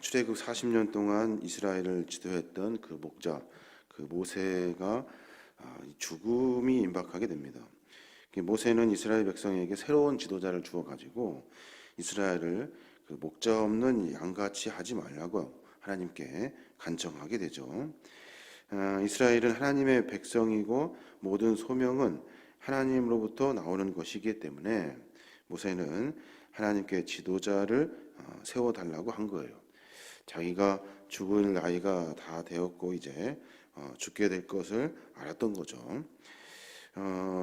출애굽 40년 동안 이스라엘을 지도했던 그 목자, 그 모세가 죽음이 임박하게 됩니다. 모세는 이스라엘 백성에게 새로운 지도자를 주어 가지고 이스라엘을 그 목자 없는 양같이 하지 말라고 하나님께 간청하게 되죠. 이스라엘은 하나님의 백성이고 모든 소명은 하나님으로부터 나오는 것이기 때문에 모세는 하나님께 지도자를 세워달라고 한 거예요. 자기가 죽을 나이가 다 되었고 이제 죽게 될 것을 알았던 거죠.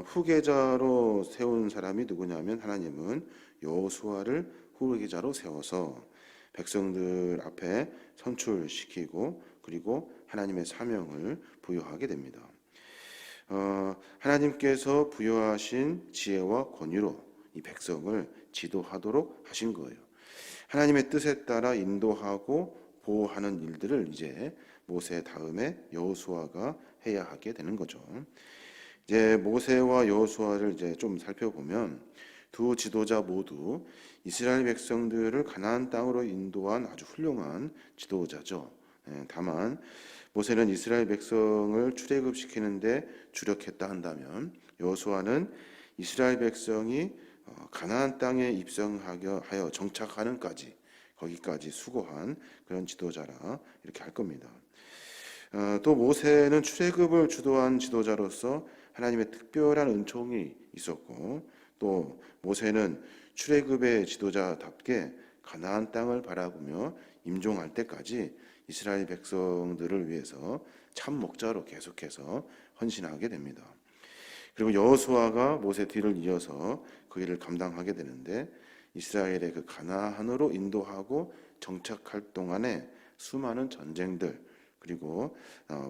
후계자로 세운 사람이 누구냐면 하나님은 여호수아를 후계자로 세워서 백성들 앞에 선출시키고 그리고 하나님의 사명을 부여하게 됩니다. 하나님께서 부여하신 지혜와 권위로 이 백성을 지도하도록 하신 거예요. 하나님의 뜻에 따라 인도하고 보호하는 일들을 이제 모세 다음에 여호수아가 해야 하게 되는 거죠. 이제 모세와 여호수아를 이제 좀 살펴보면 두 지도자 모두 이스라엘 백성들을 가나안 땅으로 인도한 아주 훌륭한 지도자죠. 다만 모세는 이스라엘 백성을 출애굽시키는데 주력했다 한다면 여호수아는 이스라엘 백성이 가나안 땅에 입성하여 정착하는까지 거기까지 수고한 그런 지도자라 이렇게 할 겁니다. 또 모세는 출애굽을 주도한 지도자로서 하나님의 특별한 은총이 있었고 또 모세는 출애굽의 지도자답게 가나안 땅을 바라보며 임종할 때까지 이스라엘 백성들을 위해서 참 목자로 계속해서 헌신하게 됩니다. 그리고 여호수아가 모세 뒤를 이어서 그 일을 감당하게 되는데 이스라엘의 그 가나안으로 인도하고 정착할 동안에 수많은 전쟁들 그리고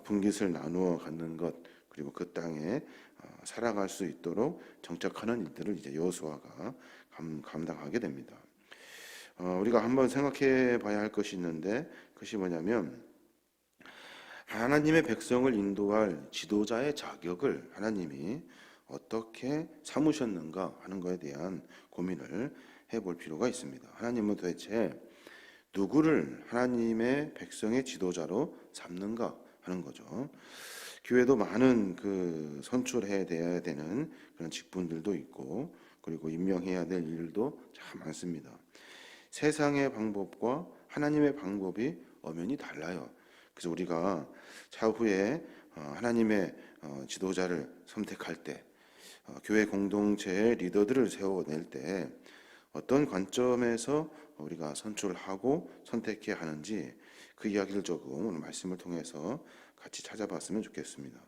분깃을 나누어 갖는 것 그리고 그 땅에 살아갈 수 있도록 정착하는 일들을 이제 여호수아가 감당하게 됩니다. 우리가 한번 생각해 봐야 할 것이 있는데 그것이 뭐냐면 하나님의 백성을 인도할 지도자의 자격을 하나님이 어떻게 삼으셨는가 하는 것에 대한 고민을 해볼 필요가 있습니다. 하나님은 도대체 누구를 하나님의 백성의 지도자로 삼는가 하는 거죠. 교회도 많은 그 선출해야 되는 그런 직분들도 있고 그리고 임명해야 될 일도 참 많습니다. 세상의 방법과 하나님의 방법이 엄연히 달라요. 그래서 우리가 차후에 하나님의 지도자를 선택할 때 교회 공동체의 리더들을 세워낼 때 어떤 관점에서 우리가 선출하고 선택해야 하는지 그 이야기를 조금 오늘 말씀을 통해서 같이 찾아봤으면 좋겠습니다.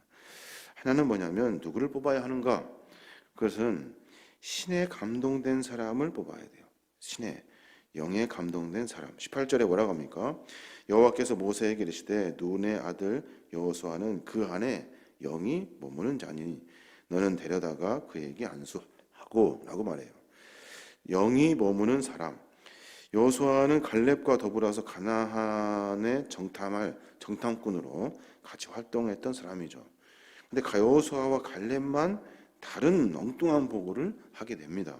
하나는 뭐냐면 누구를 뽑아야 하는가? 그것은 신에 감동된 사람을 뽑아야 돼요. 신에 영에 감동된 사람. 18절에 뭐라고 합니까? 여호와께서 모세에게 이르시되 눈의 아들 여호수아는 그 안에 영이 머무는 자니 너는 데려다가 그에게 안수하고 라고 말해요. 영이 머무는 사람. 여호수아는 갈렙과 더불어서 가나안의 정탐꾼으로 같이 활동했던 사람이죠. 근데 여호수아와 갈렙만 다른 엉뚱한 보고를 하게 됩니다.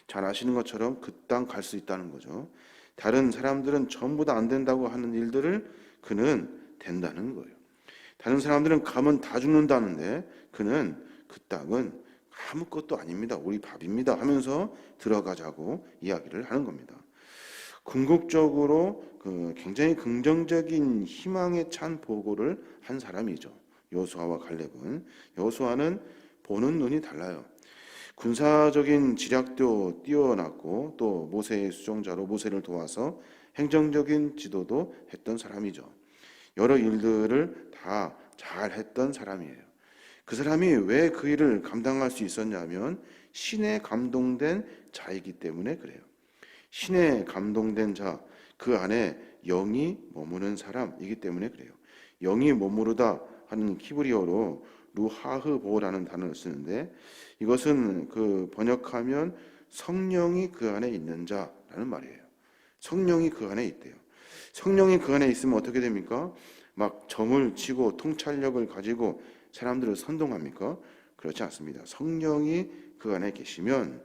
잘 아시는 것처럼 그 땅 갈 수 있다는 거죠. 다른 사람들은 전부 다 안 된다고 하는 일들을 그는 된다는 거예요. 다른 사람들은 가면 다 죽는다는데 그는 그 땅은 아무것도 아닙니다. 우리 밥입니다 하면서 들어가자고 이야기를 하는 겁니다. 궁극적으로 굉장히 긍정적인 희망에 찬 보고를 한 사람이죠. 여호수아와 갈렙은. 여호수아는 보는 눈이 달라요. 군사적인 지략도 뛰어났고 또 모세의 수종자로 모세를 도와서 행정적인 지도도 했던 사람이죠. 여러 일들을 다 잘했던 사람이에요. 그 사람이 왜 그 일을 감당할 수 있었냐면 신에 감동된 자이기 때문에 그래요. 신에 감동된 자, 그 안에 영이 머무는 사람이기 때문에 그래요. 영이 머무르다 하는 히브리어로 루하흐보라는 단어를 쓰는데 이것은 그 번역하면 성령이 그 안에 있는 자라는 말이에요. 성령이 그 안에 있대요. 성령이 그 안에 있으면 어떻게 됩니까? 막 점을 치고 통찰력을 가지고 사람들을 선동합니까? 그렇지 않습니다. 성령이 그 안에 계시면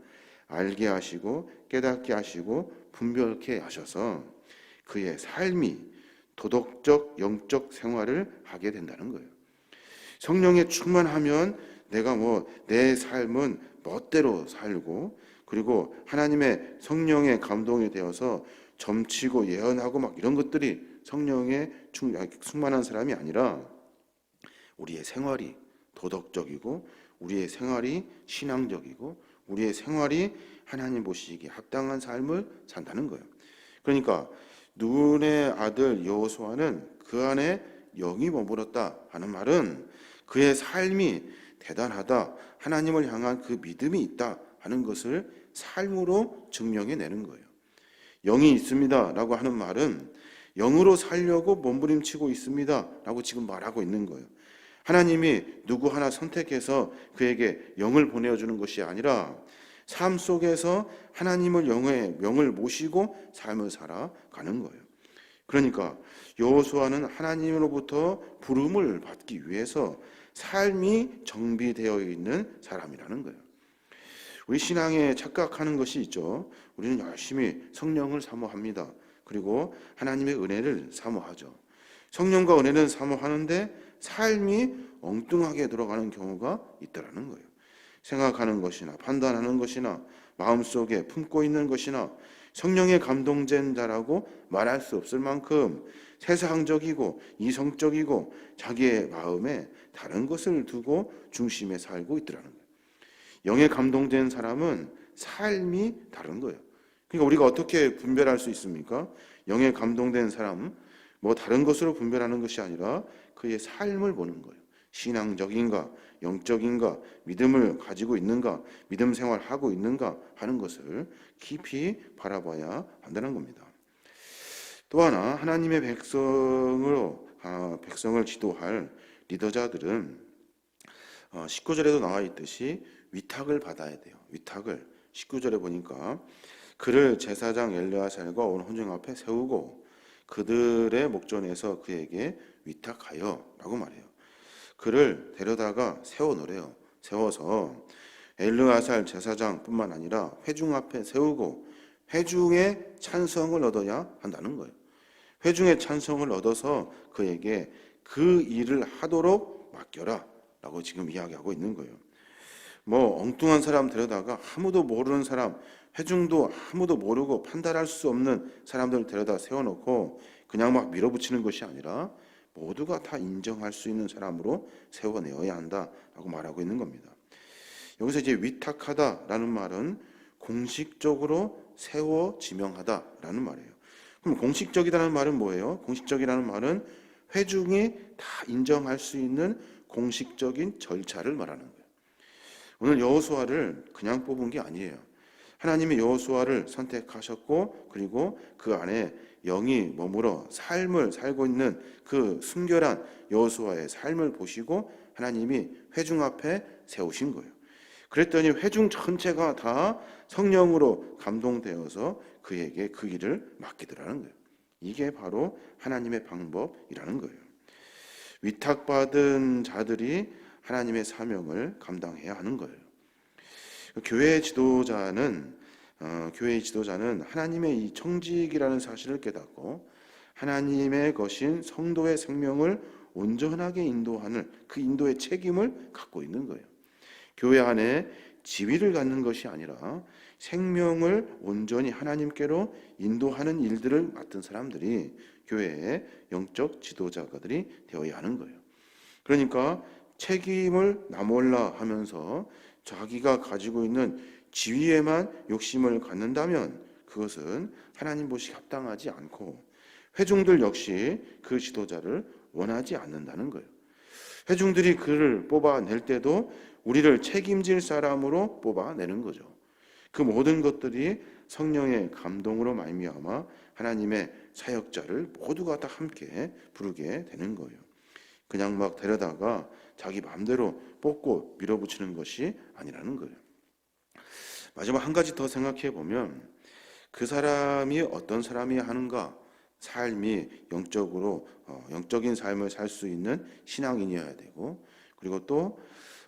알게 하시고 깨닫게 하시고 분별케 하셔서 그의 삶이 도덕적 영적 생활을 하게 된다는 거예요. 성령에 충만하면 내가 내 삶은 멋대로 살고, 그리고 하나님의 성령의 감동이 되어서 점치고 예언하고 막 이런 것들이 성령에 충만한 사람이 아니라 우리의 생활이 도덕적이고 우리의 생활이 신앙적이고 우리의 생활이 하나님 보시기에 합당한 삶을 산다는 거예요. 그러니까 눈의 아들 여호수아는 그 안에 영이 머물었다 하는 말은 그의 삶이 대단하다, 하나님을 향한 그 믿음이 있다 하는 것을 삶으로 증명해내는 거예요. 영이 있습니다 라고 하는 말은 영으로 살려고 몸부림치고 있습니다 라고 지금 말하고 있는 거예요. 하나님이 누구 하나 선택해서 그에게 영을 보내주는 것이 아니라 삶 속에서 하나님을 영을 모시고 삶을 살아가는 거예요. 그러니까 여호수아는 하나님으로부터 부름을 받기 위해서 삶이 정비되어 있는 사람이라는 거예요. 우리 신앙에 착각하는 것이 있죠. 우리는 열심히 성령을 사모합니다. 그리고 하나님의 은혜를 사모하죠. 성령과 은혜는 사모하는데 삶이 엉뚱하게 들어가는 경우가 있다라는 거예요. 생각하는 것이나 판단하는 것이나 마음속에 품고 있는 것이나 성령의 감동된 자라고 말할 수 없을 만큼 세상적이고 이성적이고 자기의 마음에 다른 것을 두고 중심에 살고 있더라는 거예요. 영에 감동된 사람은 삶이 다른 거예요. 그러니까 우리가 어떻게 분별할 수 있습니까? 영에 감동된 사람, 다른 것으로 분별하는 것이 아니라 그의 삶을 보는 거예요. 신앙적인가, 영적인가, 믿음을 가지고 있는가, 믿음 생활하고 있는가 하는 것을 깊이 바라봐야 한다는 겁니다. 또 하나, 하나님의 백성을 지도할 리더자들은 19절에도 나와 있듯이 위탁을 받아야 돼요. 위탁을 19절에 보니까 그를 제사장 엘르아살과 온 혼중 앞에 세우고 그들의 목전에서 그에게 위탁하여 라고 말해요. 그를 데려다가 세워놓으래요. 세워서 엘르아살 제사장뿐만 아니라 회중 앞에 세우고 회중의 찬성을 얻어야 한다는 거예요. 회중의 찬성을 얻어서 그에게 그 일을 하도록 맡겨라 라고 지금 이야기하고 있는 거예요. 엉뚱한 사람 데려다가 아무도 모르는 사람, 회중도 아무도 모르고 판단할 수 없는 사람들 데려다 세워놓고 그냥 막 밀어붙이는 것이 아니라 모두가 다 인정할 수 있는 사람으로 세워내어야 한다라고 말하고 있는 겁니다. 여기서 이제 위탁하다라는 말은 공식적으로 세워 지명하다라는 말이에요. 그럼 공식적이라는 말은 뭐예요? 공식적이라는 말은 회중이 다 인정할 수 있는 공식적인 절차를 말하는 거예요. 오늘 여호수아를 그냥 뽑은 게 아니에요. 하나님이 여호수아를 선택하셨고 그리고 그 안에 영이 머물어 삶을 살고 있는 그 순결한 여호수아의 삶을 보시고 하나님이 회중 앞에 세우신 거예요. 그랬더니 회중 전체가 다 성령으로 감동되어서 그에게 그 일을 맡기더라는 거예요. 이게 바로 하나님의 방법이라는 거예요. 위탁받은 자들이 하나님의 사명을 감당해야 하는 거예요. 교회의 지도자는 하나님의 이 청직이라는 사실을 깨닫고 하나님의 것인 성도의 생명을 온전하게 인도하는 그 인도의 책임을 갖고 있는 거예요. 교회 안에 지위를 갖는 것이 아니라 생명을 온전히 하나님께로 인도하는 일들을 맡은 사람들이 교회의 영적 지도자들이 되어야 하는 거예요. 그러니까 책임을 나몰라 하면서 자기가 가지고 있는 지위에만 욕심을 갖는다면 그것은 하나님 보시기 합당하지 않고 회중들 역시 그 지도자를 원하지 않는다는 거예요. 회중들이 그를 뽑아낼 때도 우리를 책임질 사람으로 뽑아내는 거죠. 그 모든 것들이 성령의 감동으로 말미암아 하나님의 사역자를 모두가 다 함께 부르게 되는 거예요. 그냥 막 데려다가 자기 마음대로 뽑고 밀어붙이는 것이 아니라는 거예요. 마지막 한 가지 더 생각해 보면 그 사람이 어떤 사람이야 하는가, 삶이 영적인 삶을 살 수 있는 신앙인이어야 되고, 그리고 또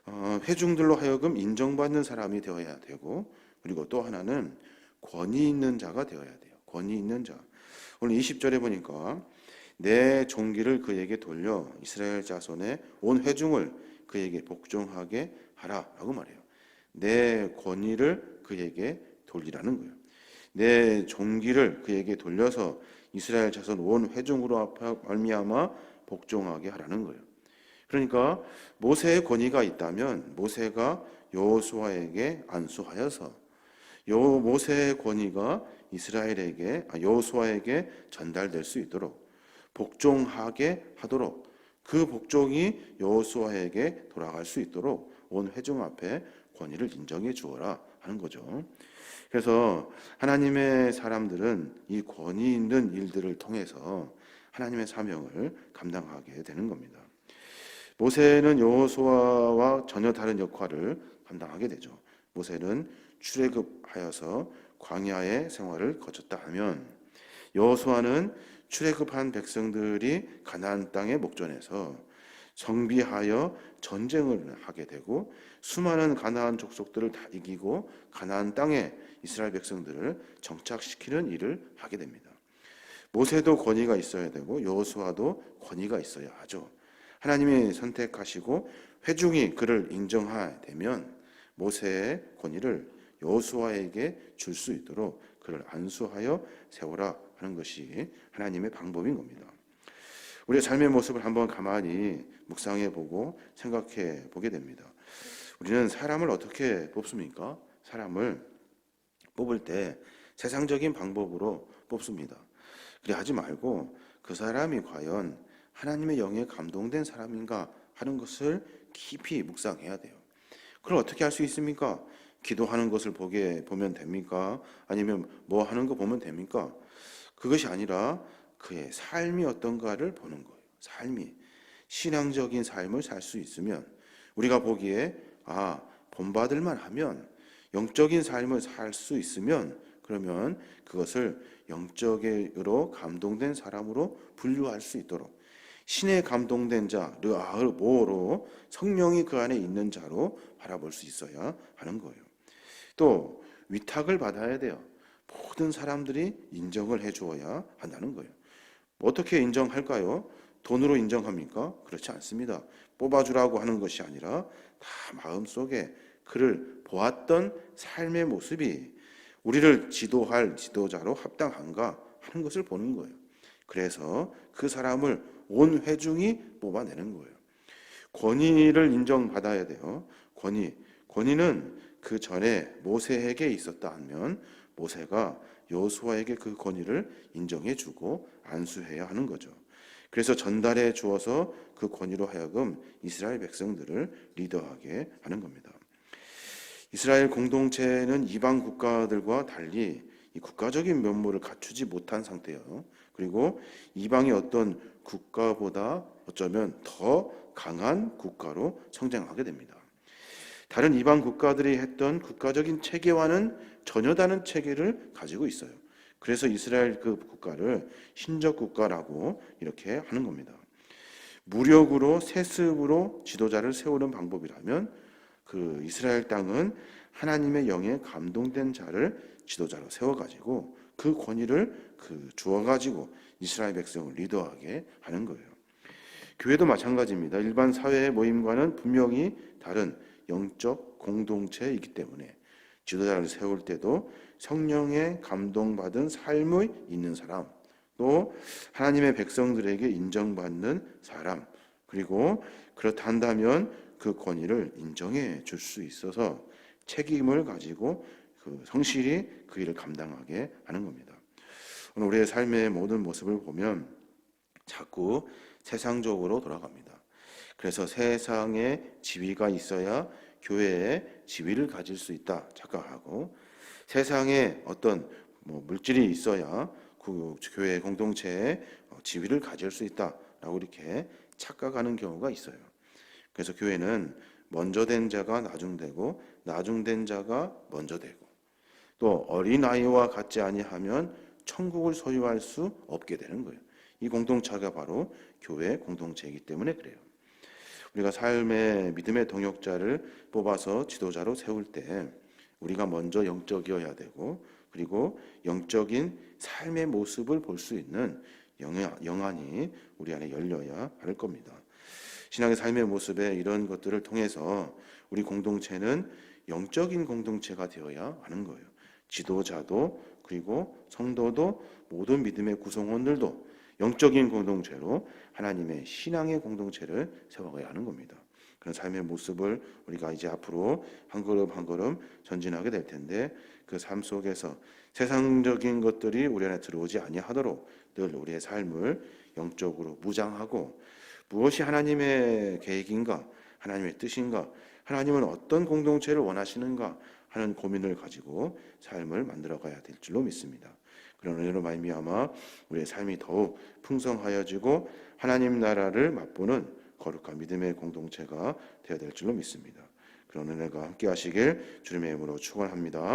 회중들로 하여금 인정받는 사람이 되어야 되고, 그리고 또 하나는 권위 있는 자가 되어야 돼요. 권위 있는 자. 오늘 20절에 보니까 내 종기를 그에게 돌려 이스라엘 자손의 온 회중을 그에게 복종하게 하라라고 말해요. 내 권위를 그에게 돌리라는 거예요. 내 종기를 그에게 돌려서 이스라엘 자손 온 회중으로 말미암아 복종하게 하라는 거예요. 그러니까 모세의 권위가 있다면 모세가 여호수아에게 안수하여서 모세의 권위가 여호수아에게 전달될 수 있도록 복종하게 하도록 그 복종이 여호수아에게 돌아갈 수 있도록 온 회중 앞에 권위를 인정해 주어라 하는 거죠. 그래서 하나님의 사람들은 이 권위 있는 일들을 통해서 하나님의 사명을 감당하게 되는 겁니다. 모세는 여호수아와 전혀 다른 역할을 감당하게 되죠. 모세는 출애굽하여서 광야의 생활을 거쳤다 하면 여호수아는 출애굽한 백성들이 가나안 땅의 목전에서 정비하여 전쟁을 하게 되고 수많은 가나안 족속들을 다 이기고 가나안 땅에 이스라엘 백성들을 정착시키는 일을 하게 됩니다. 모세도 권위가 있어야 되고 여호수아도 권위가 있어야 하죠. 하나님이 선택하시고 회중이 그를 인정하게 되면 모세의 권위를 여호수아에게 줄 수 있도록 그를 안수하여 세우라 하는 것이 하나님의 방법인 겁니다. 우리의 삶의 모습을 한번 가만히 묵상해 보고 생각해 보게 됩니다. 우리는 사람을 어떻게 뽑습니까? 사람을 뽑을 때 세상적인 방법으로 뽑습니다. 그래 하지 말고 그 사람이 과연 하나님의 영에 감동된 사람인가 하는 것을 깊이 묵상해야 돼요. 그걸 어떻게 할 수 있습니까? 기도하는 것을 보면 됩니까? 아니면 뭐 하는 거 보면 됩니까? 그것이 아니라 그의 삶이 어떤가를 보는 거예요. 삶이 신앙적인 삶을 살 수 있으면 우리가 보기에 본받을 만하면 영적인 삶을 살 수 있으면 그러면 그것을 영적으로 감동된 사람으로 분류할 수 있도록 신의 감동된 자, 르아흐모로 성령이 그 안에 있는 자로 바라볼 수 있어야 하는 거예요. 또 위탁을 받아야 돼요. 모든 사람들이 인정을 해주어야 한다는 거예요. 어떻게 인정할까요? 돈으로 인정합니까? 그렇지 않습니다. 뽑아주라고 하는 것이 아니라 다 마음속에 그를 보았던 삶의 모습이 우리를 지도할 지도자로 합당한가 하는 것을 보는 거예요. 그래서 그 사람을 온 회중이 뽑아내는 거예요. 권위를 인정받아야 돼요. 권위는 그 전에 모세에게 있었다 하면 모세가 여호수아에게 그 권위를 인정해 주고 안수해야 하는 거죠. 그래서 전달해 주어서 그 권위로 하여금 이스라엘 백성들을 리더하게 하는 겁니다. 이스라엘 공동체는 이방 국가들과 달리 이 국가적인 면모를 갖추지 못한 상태예요. 그리고 이방의 어떤 국가보다 어쩌면 더 강한 국가로 성장하게 됩니다. 다른 이방 국가들이 했던 국가적인 체계와는 전혀 다른 체계를 가지고 있어요. 그래서 이스라엘 그 국가를 신적 국가라고 이렇게 하는 겁니다. 무력으로 세습으로 지도자를 세우는 방법이라면 그 이스라엘 땅은 하나님의 영에 감동된 자를 지도자로 세워가지고 그 권위를 주어가지고 이스라엘 백성을 리더하게 하는 거예요. 교회도 마찬가지입니다. 일반 사회의 모임과는 분명히 다른 영적 공동체이기 때문에 지도자를 세울 때도 성령의 감동받은 삶이 있는 사람, 또 하나님의 백성들에게 인정받는 사람, 그리고 그렇다 한다면 그 권위를 인정해 줄 수 있어서 책임을 가지고 성실히 그 일을 감당하게 하는 겁니다. 오늘 우리의 삶의 모든 모습을 보면 자꾸 세상적으로 돌아갑니다. 그래서 세상에 지위가 있어야 교회에 지위를 가질 수 있다 착각하고 세상에 어떤 물질이 있어야 그 교회 공동체에 지위를 가질 수 있다라고 이렇게 착각하는 경우가 있어요. 그래서 교회는 먼저 된 자가 나중되고 나중된 자가 먼저 되고 또 어린아이와 같지 아니하면 천국을 소유할 수 없게 되는 거예요. 이 공동체가 바로 교회 공동체이기 때문에 그래요. 우리가 삶의 믿음의 동역자를 뽑아서 지도자로 세울 때 우리가 먼저 영적이어야 되고, 그리고 영적인 삶의 모습을 볼 수 있는 영안이 우리 안에 열려야 할 겁니다. 신앙의 삶의 모습에 이런 것들을 통해서 우리 공동체는 영적인 공동체가 되어야 하는 거예요. 지도자도, 그리고 성도도, 모든 믿음의 구성원들도 영적인 공동체로 하나님의 신앙의 공동체를 세워가야 하는 겁니다. 그런 삶의 모습을 우리가 이제 앞으로 한 걸음 한 걸음 전진하게 될 텐데, 그 삶 속에서 세상적인 것들이 우리 안에 들어오지 아니하도록 늘 우리의 삶을 영적으로 무장하고, 무엇이 하나님의 계획인가, 하나님의 뜻인가, 하나님은 어떤 공동체를 원하시는가 하는 고민을 가지고 삶을 만들어가야 될 줄로 믿습니다. 그런 은혜로 말미암아 우리의 삶이 더욱 풍성하여지고 하나님 나라를 맛보는 거룩한 믿음의 공동체가 되어야 될 줄로 믿습니다. 그런 은혜가 함께 하시길 주님의 이름으로 축원합니다.